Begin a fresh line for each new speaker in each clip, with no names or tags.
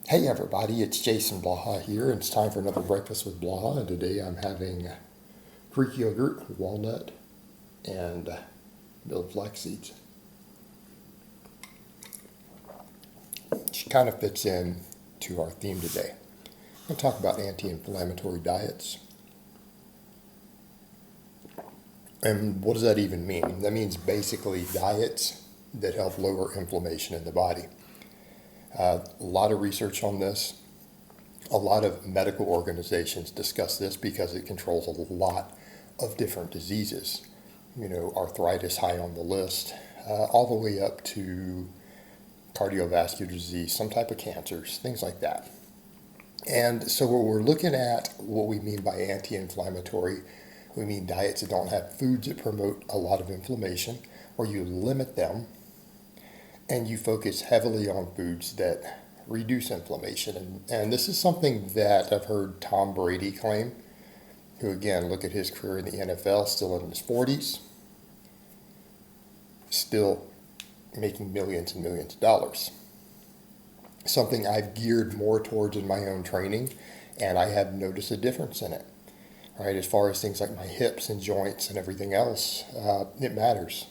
Hey everybody, it's Jason Blaha here, and it's time for another Breakfast with Blaha, and today I'm having Greek yogurt, walnut, and milled flax seeds. Which kind of fits in to our theme today. I'm going to talk about anti-inflammatory diets. And what does that even mean? That means basically diets that help lower inflammation in the body. A lot of research on this. A lot of medical organizations discuss this because it controls a lot of different diseases. You know, arthritis high on the list, all the way up to cardiovascular disease, some type of cancers, things like that. And so when we're looking at what we mean by anti-inflammatory, we mean diets that don't have foods that promote a lot of inflammation, or you limit them, and you focus heavily on foods that reduce inflammation. And this is something that I've heard Tom Brady claim, who again, look at his career in the NFL, still in his 40s, still making millions and millions of dollars. Something I've geared more towards in my own training, and I have noticed a difference in it. Right, as far as things like my hips and joints and everything else, it matters.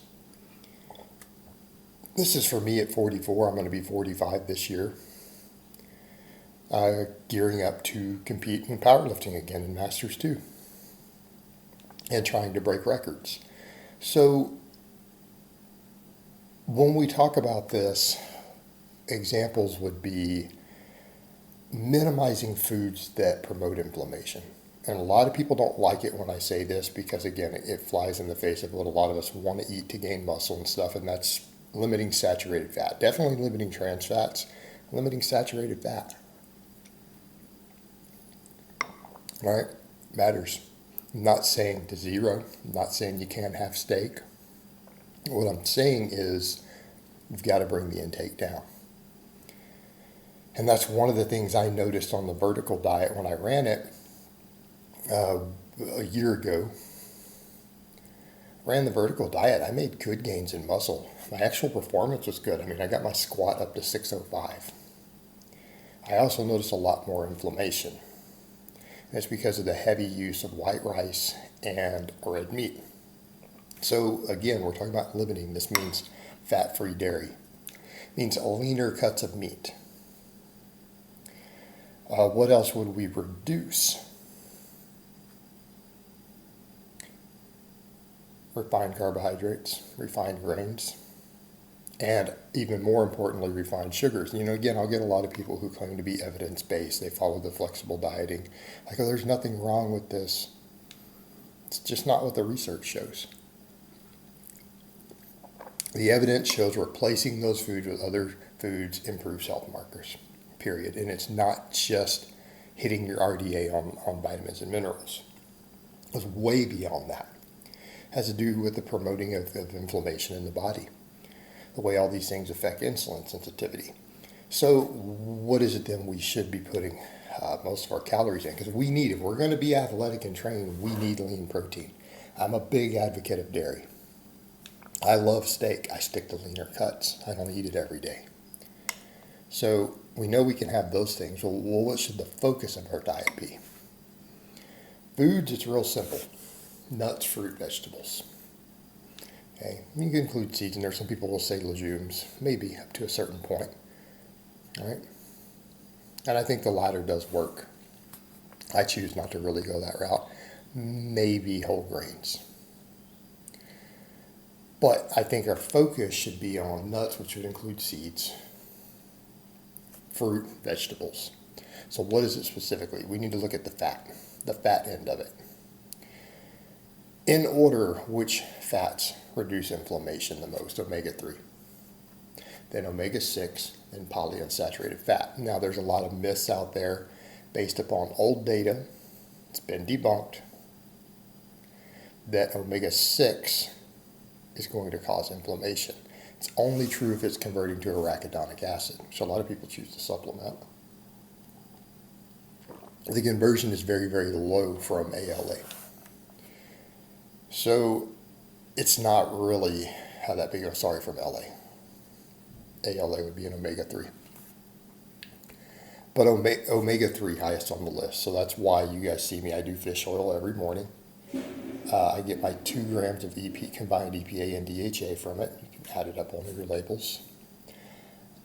This is for me at 44. I'm going to be 45 this year. Gearing up to compete in powerlifting again in Masters 2. And trying to break records. So when we talk about this, examples would be minimizing foods that promote inflammation. And a lot of people don't like it when I say this because, again, it flies in the face of what a lot of us want to eat to gain muscle and stuff, and that's limiting saturated fat. Definitely limiting trans fats, limiting saturated fat. All right, matters. I'm not saying to zero. I'm not saying you can't have steak. What I'm saying is you've got to bring the intake down. And that's one of the things I noticed on the vertical diet when I ran it a year ago. Ran the vertical diet. I made good gains in muscle. My actual performance was good. I mean, I got my squat up to 605. I also noticed a lot more inflammation. And it's because of the heavy use of white rice and red meat. So again, we're talking about limiting. This means fat-free dairy. It means leaner cuts of meat. What else would we reduce? Refined carbohydrates, refined grains, and even more importantly, refined sugars. You know, again, I'll get a lot of people who claim to be evidence-based. They follow the flexible dieting. Like, oh, there's nothing wrong with this. It's just not what the research shows. The evidence shows replacing those foods with other foods improves health markers, period. And it's not just hitting your RDA on vitamins and minerals. It's way beyond that. It has to do with the promoting of inflammation in the body, the way all these things affect insulin sensitivity. So what is it then we should be putting most of our calories in? Because if we're going to be athletic and train, we need lean protein. I'm a big advocate of dairy. I love steak. I stick to leaner cuts. I don't eat it every day. So we know we can have those things. Well, what should the focus of our diet be? Foods, it's real simple. Nuts, fruit, vegetables. Okay, you can include seeds in there. Some people will say legumes, maybe up to a certain point. All right, and I think the latter does work. I choose not to really go that route. Maybe whole grains. But I think our focus should be on nuts, which would include seeds, fruit, vegetables. So what is it specifically? We need to look at the fat end of it. In order, which fats reduce inflammation the most? Omega-3, then omega-6, and polyunsaturated fat. Now, there's a lot of myths out there based upon old data. It's been debunked that omega-6 is going to cause inflammation. It's only true if it's converting to arachidonic acid, which a lot of people choose to supplement. The conversion is very, very low from ALA. So it's not really that big of from LA. ALA would be an omega-3. But omega-3 highest on the list. So that's why you guys see me. I do fish oil every morning. I get my 2 grams of combined EPA and DHA from it. You can add it up on your labels.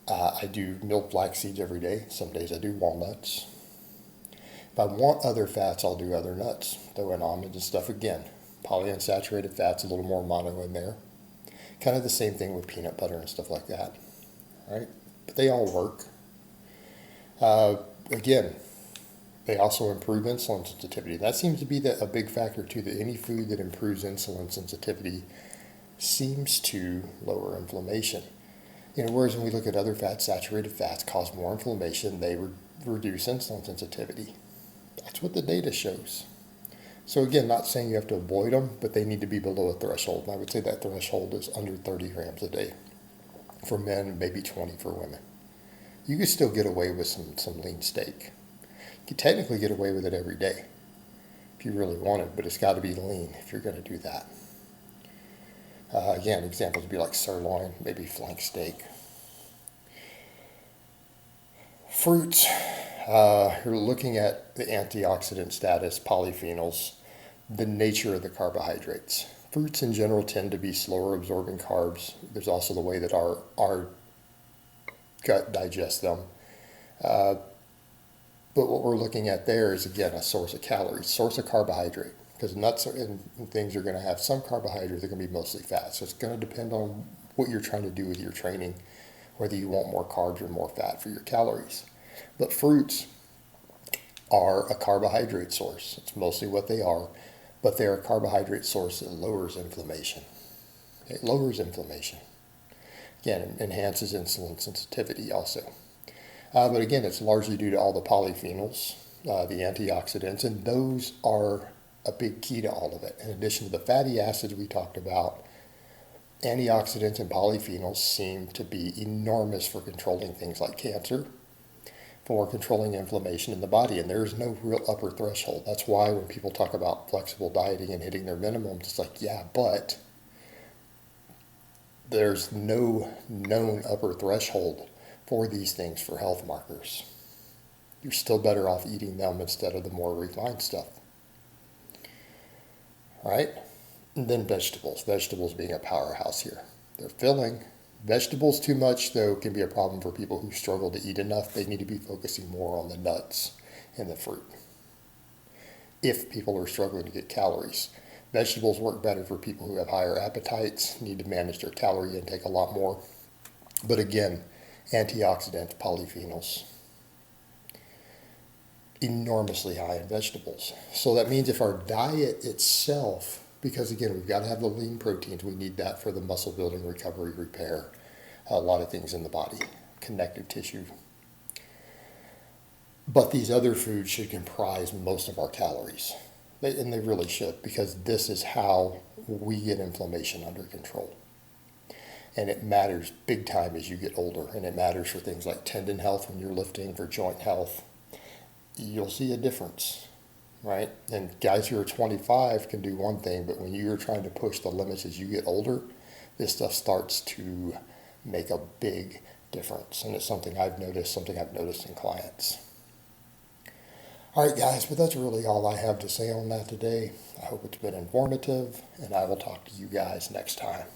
I do milk flax seeds every day. Some days I do walnuts. If I want other fats, I'll do other nuts. Throw in almonds and stuff again. Polyunsaturated fats, a little more mono in there. Kind of the same thing with peanut butter and stuff like that. All right? But they all work. Again, they also improve insulin sensitivity. That seems to be a big factor too, that any food that improves insulin sensitivity seems to lower inflammation. Whereas when we look at other fats, saturated fats cause more inflammation, they reduce insulin sensitivity. That's what the data shows. So again, not saying you have to avoid them, but they need to be below a threshold. And I would say that threshold is under 30 grams a day for men, maybe 20 for women. You could still get away with some lean steak. You could technically get away with it every day if you really wanted, but it's got to be lean if you're going to do that. Again, examples would be like sirloin, maybe flank steak. Fruits, you're looking at the antioxidant status, polyphenols, the nature of the carbohydrates. Fruits in general tend to be slower absorbing carbs. There's also the way that our gut digests them. But what we're looking at there is, again, a source of calories, source of carbohydrate. Because nuts and things are going to have some carbohydrates, they're going to be mostly fat. So it's going to depend on what you're trying to do with your training, whether you want more carbs or more fat for your calories. But fruits are a carbohydrate source. It's mostly what they are, but they're a carbohydrate source that lowers inflammation. It lowers inflammation. Again, it enhances insulin sensitivity also. But again, it's largely due to all the polyphenols, the antioxidants, and those are a big key to all of it. In addition to the fatty acids we talked about, antioxidants and polyphenols seem to be enormous for controlling things like cancer, for controlling inflammation in the body, and there's no real upper threshold. That's why when people talk about flexible dieting and hitting their minimums, it's like, yeah, but there's no known upper threshold for these things for health markers. You're still better off eating them instead of the more refined stuff. All right? And then vegetables. Vegetables being a powerhouse here. They're filling. Vegetables too much, though, can be a problem for people who struggle to eat enough. They need to be focusing more on the nuts and the fruit. If people are struggling to get calories. Vegetables work better for people who have higher appetites, need to manage their calorie intake a lot more. But again, antioxidants, polyphenols, enormously high in vegetables. So that means if our diet itself, because again, we've got to have the lean proteins, we need that for the muscle building, recovery, repair, a lot of things in the body, connective tissue. But these other foods should comprise most of our calories. And they really should, because this is how we get inflammation under control. And it matters big time as you get older, and it matters for things like tendon health when you're lifting, for joint health. You'll see a difference, right? And guys who are 25 can do one thing, but when you're trying to push the limits as you get older, this stuff starts to make a big difference. And it's something I've noticed in clients. All right, guys, but that's really all I have to say on that today. I hope it's been informative, and I will talk to you guys next time.